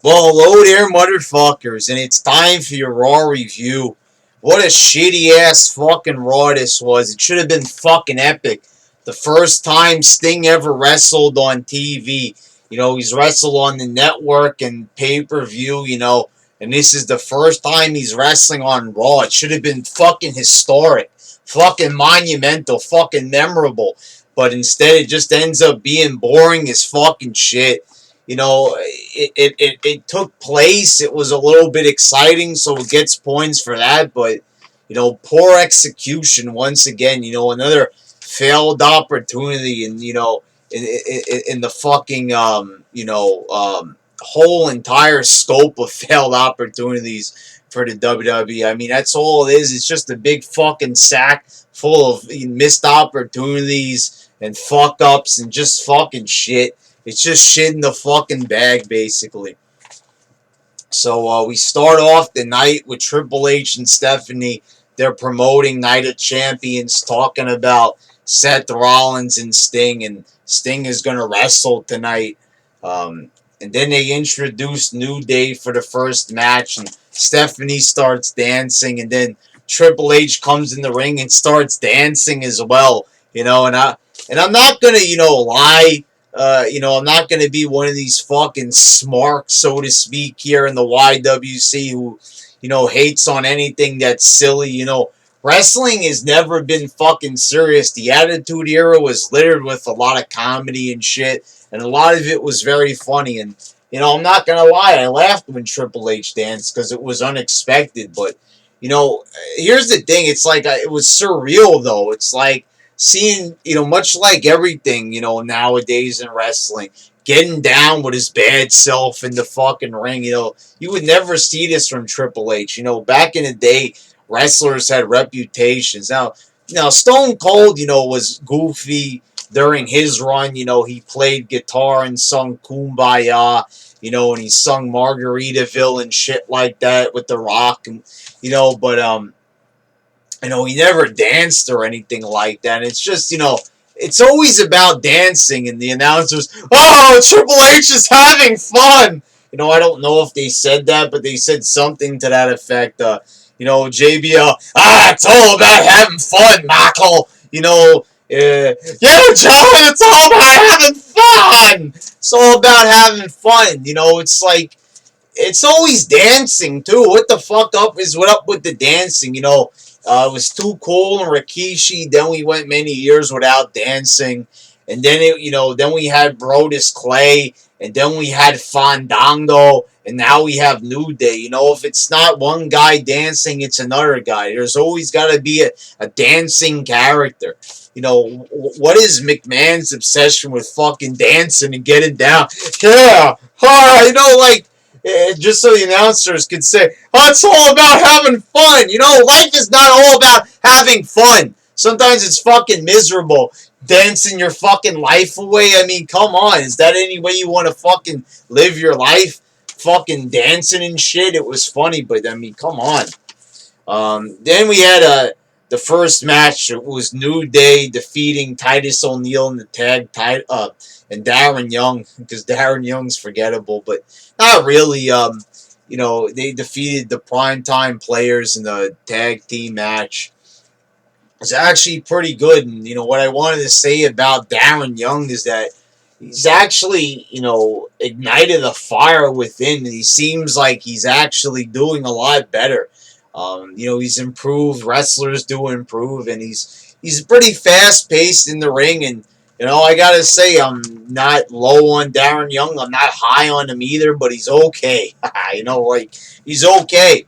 Well, hello there, motherfuckers, and it's time for your Raw review. What a shitty ass fucking Raw this was. It should have been fucking epic. The first time Sting ever wrestled on TV. He's wrestled on the network and pay per view, and this is the first time he's wrestling on Raw. It should have been fucking historic, fucking monumental, fucking memorable. But instead, it just ends up being boring as fucking shit. It took place. It was a little bit exciting, so it gets points for that. But poor execution once again. Another failed opportunity, and in the fucking whole entire scope of failed opportunities for the WWE. I mean, that's all it is. It's just a big fucking sack full of missed opportunities and fuck ups and just fucking shit. It's just shit in the fucking bag, basically. So we start off the night with Triple H and Stephanie. They're promoting Night of Champions, talking about Seth Rollins and Sting, and Sting is going to wrestle tonight. And then they introduce New Day for the first match, and Stephanie starts dancing, and then Triple H comes in the ring and starts dancing as well. And I'm not gonna lie. I'm not going to be one of these fucking smarks, so to speak, here in the YWC who, hates on anything that's silly. Wrestling has never been fucking serious. The Attitude Era was littered with a lot of comedy and shit, and a lot of it was very funny. And, I'm not going to lie, I laughed when Triple H danced because it was unexpected. But, here's the thing. It's like, it was surreal, though. It's like, seeing, much like everything, nowadays in wrestling, getting down with his bad self in the fucking ring, you would never see this from Triple H. Back in the day, wrestlers had reputations. Now, Stone Cold, was goofy during his run. He played guitar and sung Kumbaya, and he sung Margaritaville and shit like that with The Rock, and, but, he never danced or anything like that. It's just, it's always about dancing, and the announcers, oh, Triple H is having fun. I don't know if they said that, but they said something to that effect. JBL, it's all about having fun, Michael. Yeah, John, it's all about having fun. It's all about having fun. It's like, it's always dancing, too. What the fuck what up with the dancing, it was Too Cool and Rikishi. Then we went many years without dancing, and then then we had Brodus Clay, and then we had Fandango, and now we have New Day. If it's not one guy dancing, it's another guy. There's always got to be a dancing character. What is McMahon's obsession with fucking dancing and getting down? Yeah, just so the announcers could say, oh, it's all about having fun. Life is not all about having fun. Sometimes it's fucking miserable. Dancing your fucking life away. I mean, come on. Is that any way you want to fucking live your life? Fucking dancing and shit. It was funny, but I mean, come on. Then we had the first match. It was New Day defeating Titus O'Neil in the tag title, and Darren Young, because Darren Young's forgettable, but not really. They defeated the Primetime Players in the tag team match. It's actually pretty good, and what I wanted to say about Darren Young is that he's actually, ignited a fire within, and he seems like he's actually doing a lot better. He's improved. Wrestlers do improve, and he's pretty fast paced in the ring. And I gotta say, I'm not low on Darren Young. I'm not high on him either, but he's okay. He's okay.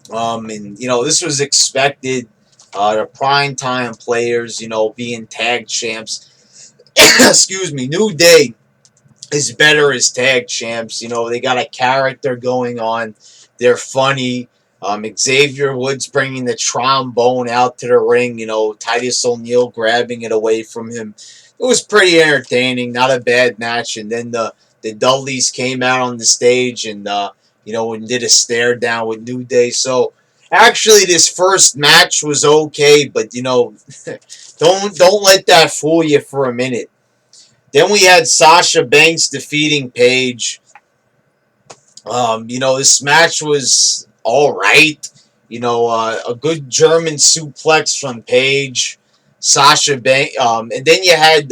And this was expected. The Primetime Players, being tag champs. Excuse me. New Day is better as tag champs. They got a character going on. They're funny. Xavier Woods bringing the trombone out to the ring, Titus O'Neil grabbing it away from him. It was pretty entertaining, not a bad match. And then the Dudleys came out on the stage and, and did a stare down with New Day. So, actually, this first match was okay, but, don't let that fool you for a minute. Then we had Sasha Banks defeating Paige. This match was all right. A good German suplex from Paige, Sasha Banks, and then you had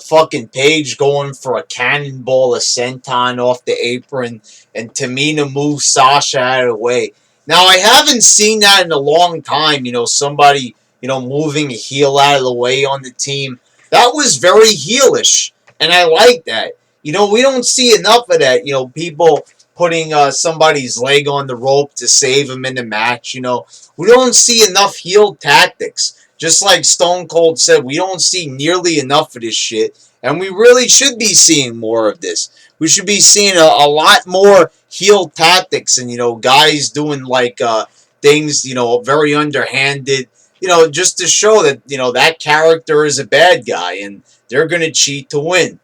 fucking Paige going for a cannonball, a senton off the apron, and Tamina moves Sasha out of the way. Now I haven't seen that in a long time. Somebody moving a heel out of the way on the team. That was very heelish, and I like that. We don't see enough of that. People putting somebody's leg on the rope to save him in the match. We don't see enough heel tactics. Just like Stone Cold said, we don't see nearly enough of this shit, and we really should be seeing more of this. We should be seeing a lot more heel tactics and, guys doing like things, very underhanded, just to show that, that character is a bad guy and they're going to cheat to win.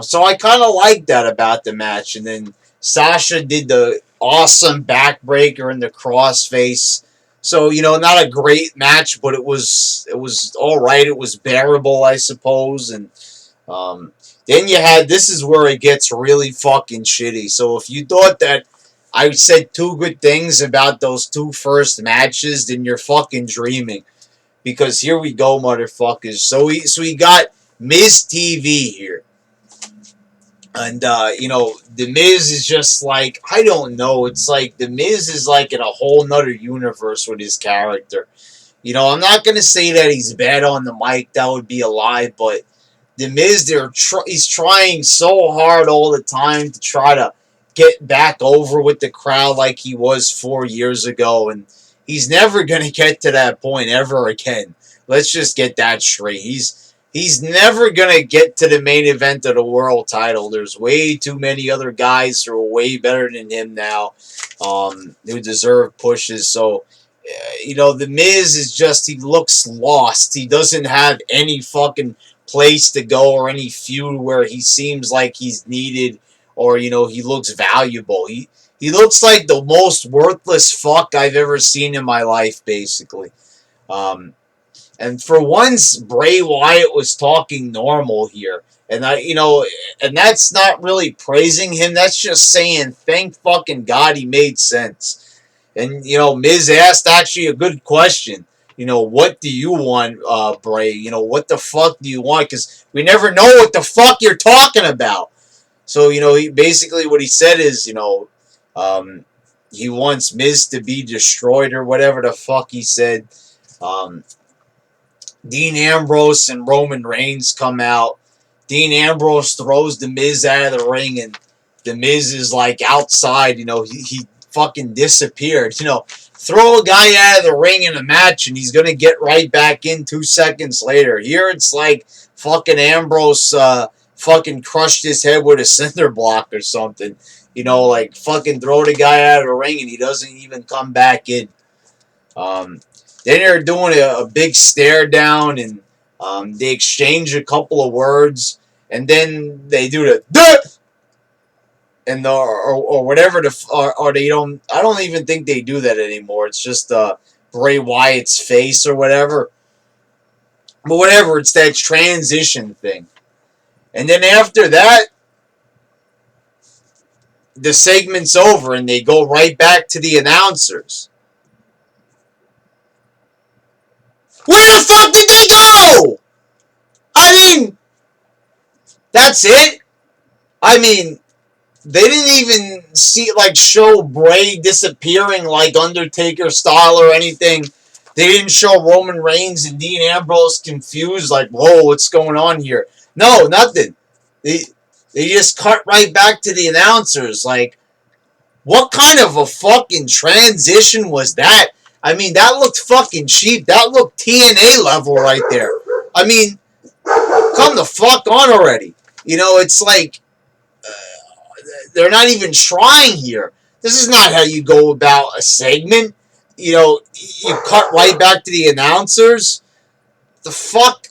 So I kind of like that about the match. And then Sasha did the awesome backbreaker and the crossface. So, not a great match, but it was all right. It was bearable, I suppose. And then you had, this is where it gets really fucking shitty. So if you thought that I said two good things about those two first matches, then you're fucking dreaming. Because here we go, motherfuckers. So we got Miz TV here. And, The Miz is just like, I don't know. It's like The Miz is like in a whole nother universe with his character. I'm not going to say that he's bad on the mic. That would be a lie. But The Miz, he's trying so hard all the time to try to get back over with the crowd like he was 4 years ago. And he's never going to get to that point ever again. Let's just get that straight. He's never going to get to the main event of the world title. There's way too many other guys who are way better than him now, who deserve pushes. So, The Miz is just, he looks lost. He doesn't have any fucking place to go or any feud where he seems like he's needed or, he looks valuable. He looks like the most worthless fuck I've ever seen in my life, basically. And for once, Bray Wyatt was talking normal here. And and that's not really praising him. That's just saying, thank fucking God he made sense. And, Miz asked actually a good question. What do you want, Bray? What the fuck do you want? Because we never know what the fuck you're talking about. So, basically what he said is, he wants Miz to be destroyed or whatever the fuck he said. Dean Ambrose and Roman Reigns come out. Dean Ambrose throws The Miz out of the ring, and The Miz is like outside. He fucking disappeared. Throw a guy out of the ring in a match, and he's gonna get right back in 2 seconds later. Here it's like fucking Ambrose fucking crushed his head with a cinder block or something. Like fucking throw the guy out of the ring, and he doesn't even come back in. Then they're doing a big stare down, and they exchange a couple of words, and then they do the duh! And or whatever or they don't. I don't even think they do that anymore. It's just Bray Wyatt's face or whatever. But whatever, it's that transition thing. And then after that, the segment's over, and they go right back to the announcers. Where the fuck did they go? I mean, that's it. I mean, they didn't even show Bray disappearing like Undertaker style or anything. They didn't show Roman Reigns and Dean Ambrose confused, like, whoa, what's going on here? No, nothing. They just cut right back to the announcers. Like, what kind of a fucking transition was that? I mean, that looked fucking cheap. That looked TNA level right there. I mean, come the fuck on already. It's like, they're not even trying here. This is not how you go about a segment. You cut right back to the announcers. The fuck?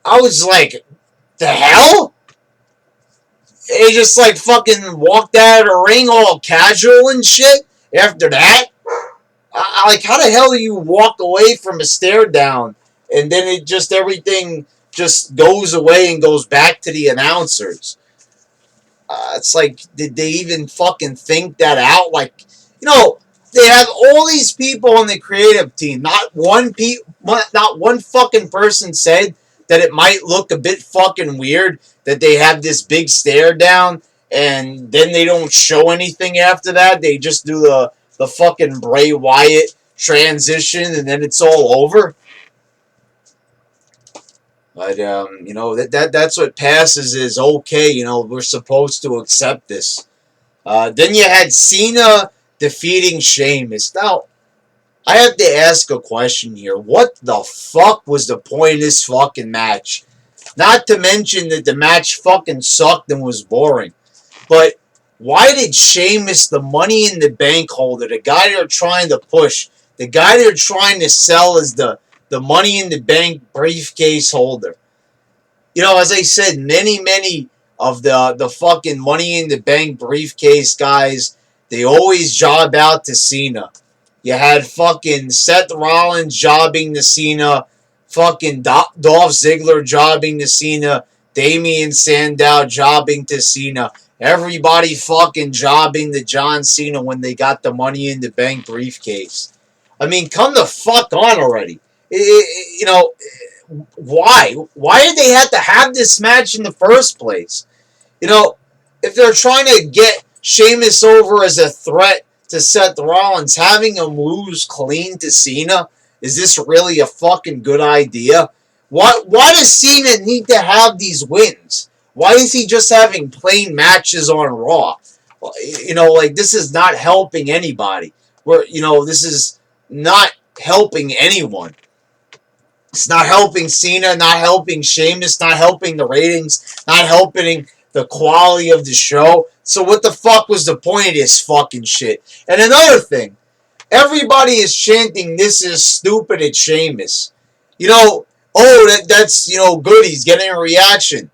I was like, the hell? They just like fucking walked out of the ring all casual and shit. After that, like, how the hell do you walk away from a stare down and then everything just goes away and goes back to the announcers? It's like, did they even fucking think that out? Like, you know, they have all these people on the creative team. Not one fucking person said that it might look a bit fucking weird that they have this big stare down and then they don't show anything after that. They just do the fucking Bray Wyatt transition and then it's all over. But you know, that's what passes is okay. You know, we're supposed to accept this. Then you had Cena defeating Sheamus. Now, I have to ask a question here. What the fuck was the point of this fucking match? Not to mention that the match fucking sucked and was boring. But why did Sheamus, the Money in the Bank holder, the guy they're trying to push, the guy they're trying to sell as the Money in the Bank briefcase holder? You know, as I said, many of the fucking Money in the Bank briefcase guys, they always job out to Cena. You had fucking Seth Rollins jobbing to Cena, fucking Dolph Ziggler jobbing to Cena, Damian Sandow jobbing to Cena. Everybody fucking jobbing to John Cena when they got the Money in the Bank briefcase. I mean, come the fuck on already. You know, why? Why did they have to have this match in the first place? You know, if they're trying to get Sheamus over as a threat to Seth Rollins, having him lose clean to Cena, is this really a fucking good idea? Why does Cena need to have these wins? Why is he just having plain matches on Raw? You know, like, this is not helping anybody. This is not helping anyone. It's not helping Cena, not helping Sheamus, not helping the ratings, not helping the quality of the show. So what the fuck was the point of this fucking shit? And another thing, everybody is chanting, "This is stupid" at Sheamus. You know, that's, you know, good, he's getting a reaction.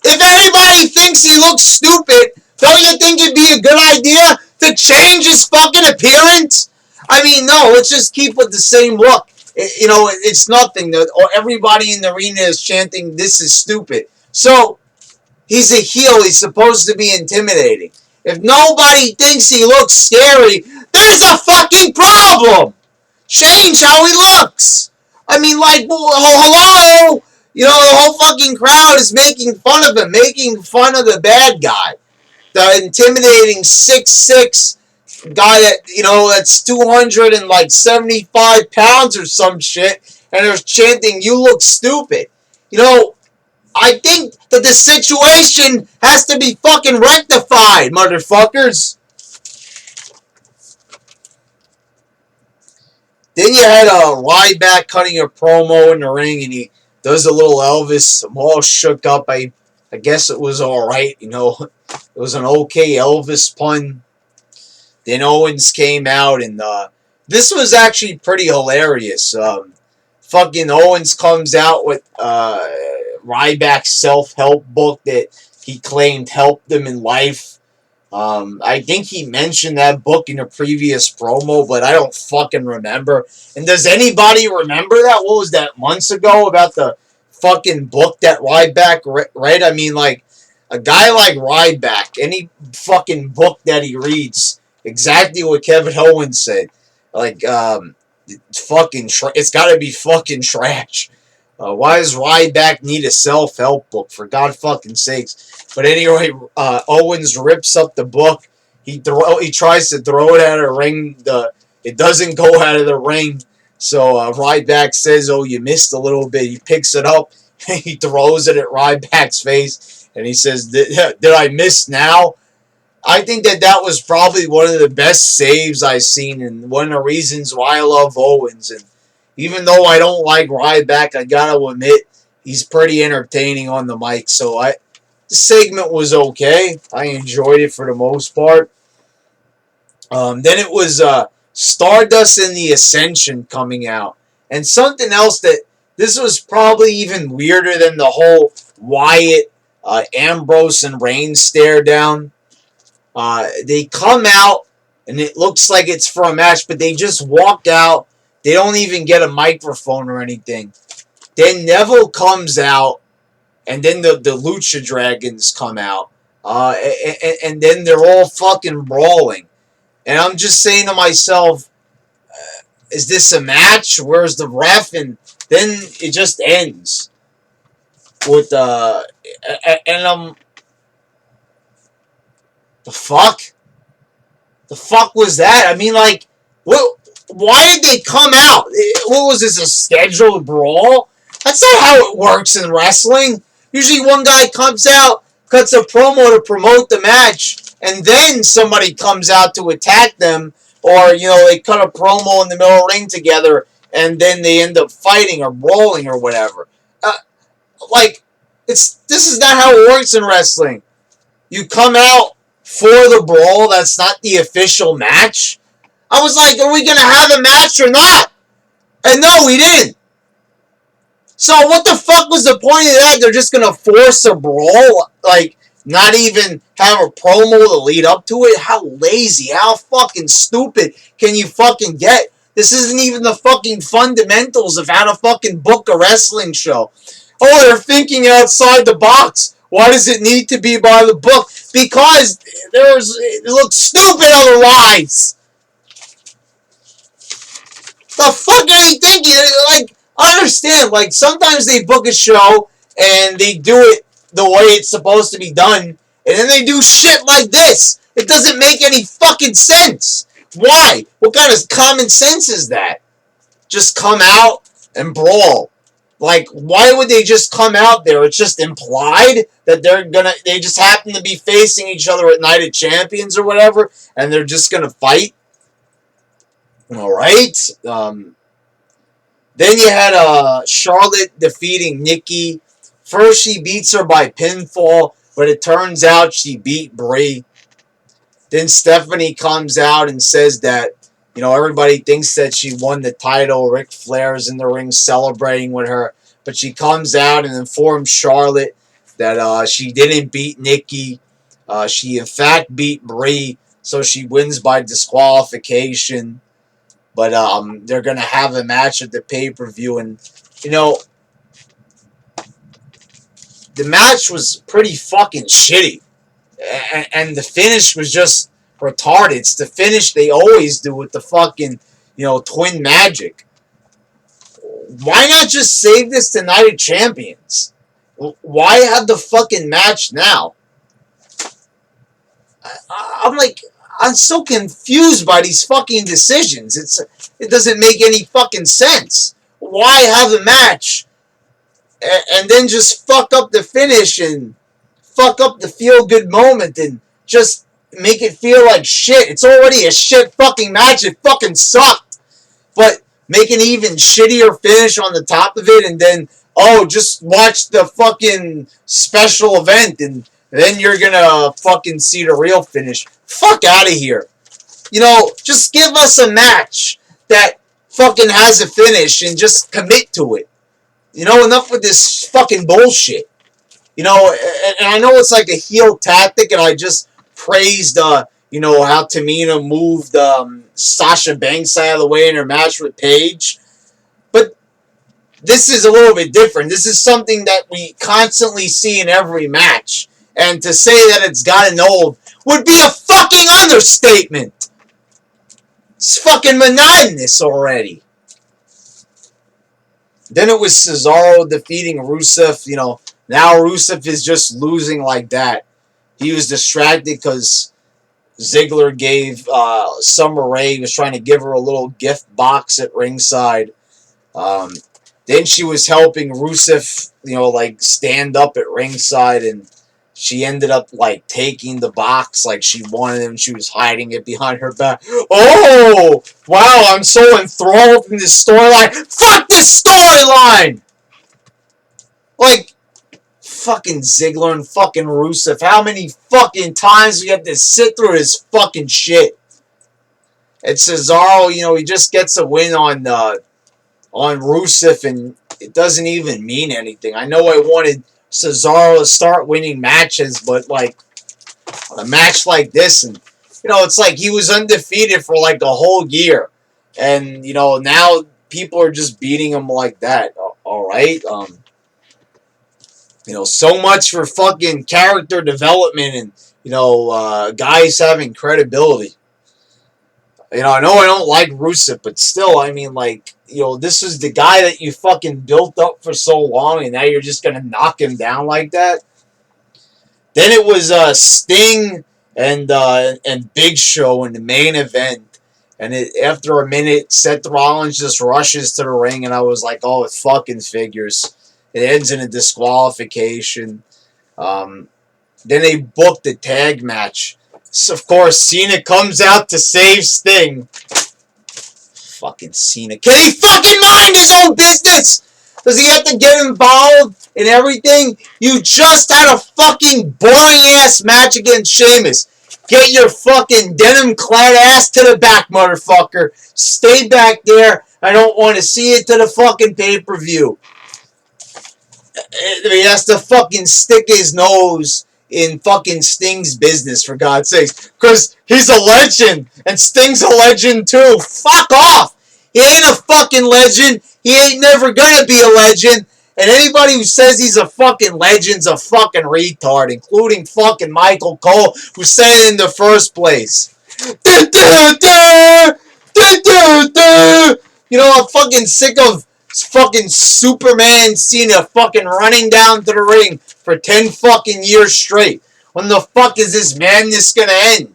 If anybody thinks he looks stupid, don't you think it'd be a good idea to change his fucking appearance? I mean, no, let's just keep with the same look. You know, it's nothing. Everybody in the arena is chanting, "This is stupid." So, he's a heel. He's supposed to be intimidating. If nobody thinks he looks scary, there's a fucking problem! Change how he looks! I mean, like, hello? You know, the whole fucking crowd is making fun of him, making fun of the bad guy. The intimidating 6'6" guy that, you know, that's 275 pounds or some shit, and they're chanting, "You look stupid." You know, I think that the situation has to be fucking rectified, motherfuckers. Then you had Ryback cutting a promo in the ring, and he does a little Elvis. I'm all shook up. I guess it was all right. You know, it was an okay Elvis pun. Then Owens came out, and this was actually pretty hilarious. Fucking Owens comes out with Ryback's self-help book that he claimed helped him in life. I think he mentioned that book in a previous promo, but I don't fucking remember. And does anybody remember that? What was that, months ago, about the fucking book that Ryback read? I mean, like, a guy like Ryback, any fucking book that he reads, exactly what Kevin Owens said. Like, it's gotta be fucking trash. Why does Ryback need a self-help book, for God fucking sakes? But anyway, Owens rips up the book. He tries to throw it at a ring. It doesn't go out of the ring. So Ryback says, "Oh, you missed a little bit." He picks it up. He throws it at Ryback's face. And he says, "Did I miss now?" I think that was probably one of the best saves I've seen. And one of the reasons why I love Owens. And even though I don't like Ryback, I gotta admit, he's pretty entertaining on the mic. So the segment was okay. I enjoyed it for the most part. Then it was Stardust and the Ascension coming out. And something else this was probably even weirder than the whole Wyatt, Ambrose, and Reigns stare down. They come out, and it looks like it's for a match, but they just walk out. They don't even get a microphone or anything. Then Neville comes out, and then the Lucha Dragons come out. And then they're all fucking brawling. And I'm just saying to myself, is this a match? Where's the ref? And then it just ends with and the fuck? The fuck was that? I mean, like, what? Why did they come out? What was this, a scheduled brawl? That's not how it works in wrestling. Usually one guy comes out, cuts a promo to promote the match, and then somebody comes out to attack them, or, they cut a promo in the middle of the ring together, and then they end up fighting or brawling or whatever. Like, this is not how it works in wrestling. You come out for the brawl, that's not the official match. I was like, are we going to have a match or not? And no, we didn't. So what the fuck was the point of that? They're just going to force a brawl? Like, not even have a promo to lead up to it? How lazy, how fucking stupid can you fucking get? This isn't even the fucking fundamentals of how to fucking book a wrestling show. Oh, they're thinking outside the box. Why does it need to be by the book? Because it looks stupid otherwise. The fuck are you thinking? Like, I understand. Like, sometimes they book a show and they do it the way it's supposed to be done, and then they do shit like this. It doesn't make any fucking sense. Why? What kind of common sense is that? Just come out and brawl. Like, why would they just come out there? It's just implied that they just happen to be facing each other at Night of Champions or whatever, and they're just gonna fight. Alright. Then you had Charlotte defeating Nikki. First, she beats her by pinfall, but it turns out she beat Brie. Then Stephanie comes out and says that, everybody thinks that she won the title. Ric Flair's in the ring celebrating with her. But she comes out and informs Charlotte that she didn't beat Nikki. She, in fact, beat Brie. So she wins by disqualification. But they're going to have a match at the pay-per-view. And, the match was pretty fucking shitty. And the finish was just retarded. It's the finish they always do with the fucking, twin magic. Why not just save this to Night of Champions? Why have the fucking match now? I'm so confused by these fucking decisions. It doesn't make any fucking sense. Why have the match and then just fuck up the finish and fuck up the feel-good moment and just make it feel like shit? It's already a shit fucking match. It fucking sucked. But make an even shittier finish on the top of it, and then, just watch the fucking special event, and then you're gonna fucking see the real finish. Fuck out of here. Just give us a match that fucking has a finish and just commit to it. Enough with this fucking bullshit. And I know it's like a heel tactic, and I just praised, how Tamina moved Sasha Banks out of the way in her match with Paige. But this is a little bit different. This is something that we constantly see in every match. And to say that it's gotten old would be a fucking understatement. It's fucking monotonous already. Then it was Cesaro defeating Rusev. Now Rusev is just losing like that. He was distracted because Ziggler gave Summer Rae, was trying to give her a little gift box at ringside. Then she was helping Rusev, stand up at ringside, and she ended up, taking the box like she wanted him. She was hiding it behind her back. Oh! Wow, I'm so enthralled in this storyline. Fuck this storyline! Fucking Ziggler and fucking Rusev. How many fucking times we have to sit through this fucking shit? And Cesaro, he just gets a win on Rusev, and it doesn't even mean anything. I know I wanted Cesaro to start winning matches, but a match like this, and it's like he was undefeated for a whole year, and now people are just beating him like that. All right. So much for fucking character development and, guys having credibility. I know I don't like Rusev, but still, I mean, like, this is the guy that you fucking built up for so long, and now you're just gonna knock him down like that. Then it was Sting and Big Show in the main event, and after a minute, Seth Rollins just rushes to the ring, and I was like, oh, it fucking figures. It ends in a disqualification. Then they booked the tag match. So, of course, Cena comes out to save Sting. Fucking Cena. Can he fucking mind his own business? Does he have to get involved in everything? You just had a fucking boring-ass match against Sheamus. Get your fucking denim-clad ass to the back, motherfucker. Stay back there. I don't want to see it to the fucking pay-per-view. He has to fucking stick his nose in fucking Sting's business, for God's sakes. Because he's a legend, and Sting's a legend too. Fuck off! He ain't a fucking legend. He ain't never gonna be a legend. And anybody who says he's a fucking legend's a fucking retard, including fucking Michael Cole, who said it in the first place. I'm fucking sick of fucking Superman Cena fucking running down to the ring for 10 fucking years straight. When the fuck is this madness gonna end?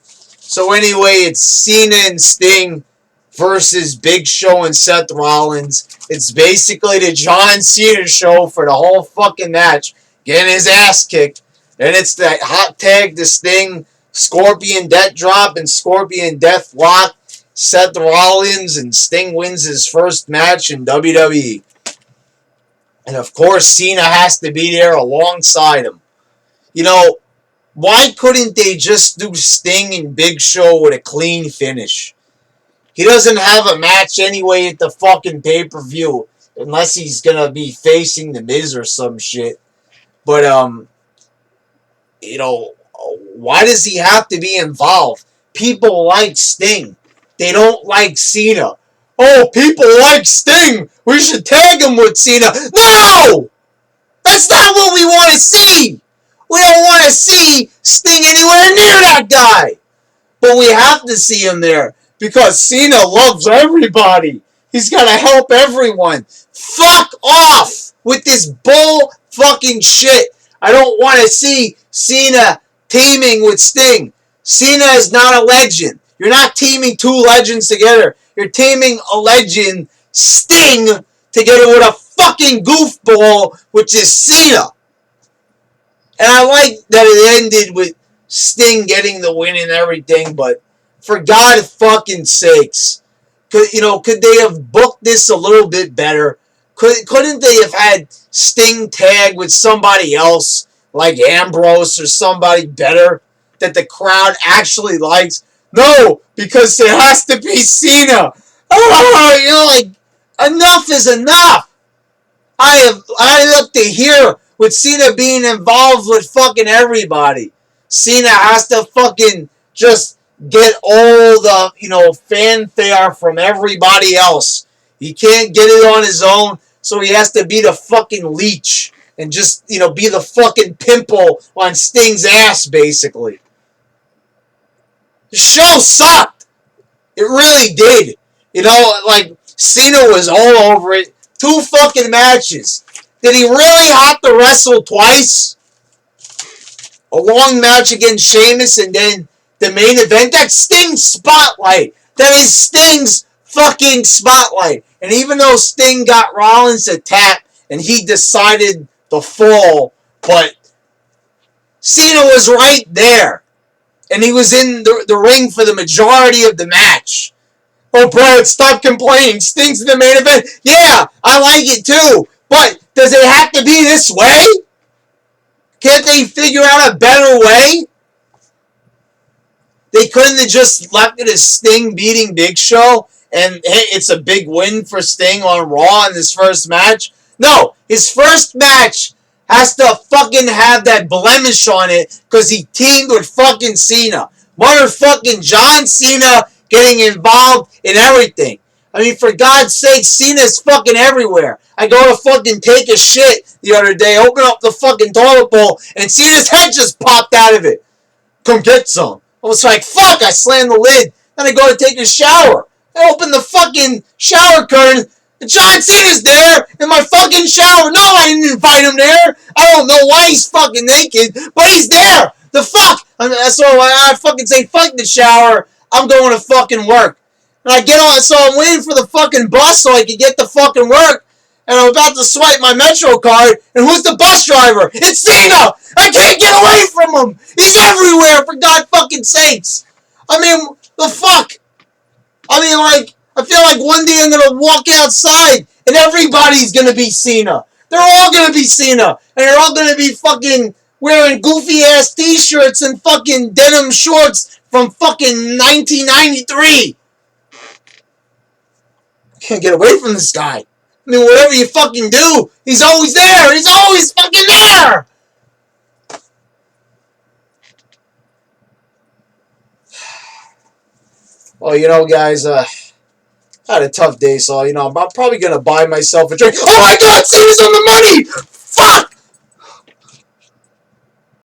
So anyway, it's Cena and Sting versus Big Show and Seth Rollins. It's basically the John Cena show for the whole fucking match. Getting his ass kicked. Then it's that hot tag to Sting, Scorpion Death Drop and Scorpion Death Lock. Seth Rollins and Sting wins his first match in WWE. And of course, Cena has to be there alongside him. Why couldn't they just do Sting and Big Show with a clean finish? He doesn't have a match anyway at the fucking pay-per-view. Unless he's going to be facing The Miz or some shit. But, why does he have to be involved? People like Sting. They don't like Cena. Oh, people like Sting. We should tag him with Cena. No! That's not what we want to see. We don't want to see Sting anywhere near that guy. But we have to see him there because Cena loves everybody. He's got to help everyone. Fuck off with this bull fucking shit. I don't want to see Cena teaming with Sting. Cena is not a legend. You're not teaming two legends together. You're teaming a legend, Sting, together with a fucking goofball, which is Cena. And I like that it ended with Sting getting the win and everything, but for God fucking sakes, could they have booked this a little bit better? Couldn't they have had Sting tag with somebody else, like Ambrose or somebody better, that the crowd actually likes? No, because it has to be Cena. Oh, enough is enough. I up to here with Cena being involved with fucking everybody. Cena has to fucking just get all the, fanfare from everybody else. He can't get it on his own, so he has to be the fucking leech and just, be the fucking pimple on Sting's ass, basically. The show sucked. It really did. Cena was all over it. 2 fucking matches. Did he really have to wrestle twice? A long match against Sheamus and then the main event? That's Sting's spotlight. That is Sting's fucking spotlight. And even though Sting got Rollins to tap and he decided to fall, but Cena was right there. And he was in the ring for the majority of the match. Oh, Brad, stop complaining. Sting's in the main event. Yeah, I like it too. But does it have to be this way? Can't they figure out a better way? They couldn't have just left it as Sting beating Big Show and hey, it's a big win for Sting on Raw in his first match. No, his first match has to fucking have that blemish on it because he teamed with fucking Cena. Motherfucking John Cena getting involved in everything. I mean, for God's sake, Cena's fucking everywhere. I go to fucking take a shit the other day, open up the fucking toilet bowl, and Cena's head just popped out of it. Come get some. I was like, fuck, I slammed the lid. Then I go to take a shower. I open the fucking shower curtain. And John Cena's there in my fucking shower. No, I didn't invite him there. I don't know why he's fucking naked, but he's there. The fuck? I mean, so I fucking say, fuck the shower. I'm going to fucking work. And I get on, so I'm waiting for the fucking bus so I can get to fucking work. And I'm about to swipe my Metro card, and who's the bus driver? It's Cena! I can't get away from him! He's everywhere, for God fucking sakes! I mean, the fuck? I mean, like, I feel like one day I'm gonna walk outside, and everybody's gonna be Cena. They're all gonna be Cena, and they're all gonna be fucking wearing goofy-ass t-shirts and fucking denim shorts from fucking 1993. I can't get away from this guy. I mean, whatever you fucking do, he's always there. He's always fucking there. Well, you know, guys, I had a tough day, so, you know, I'm probably going to buy myself a drink. Oh, my God, Cena's on the money.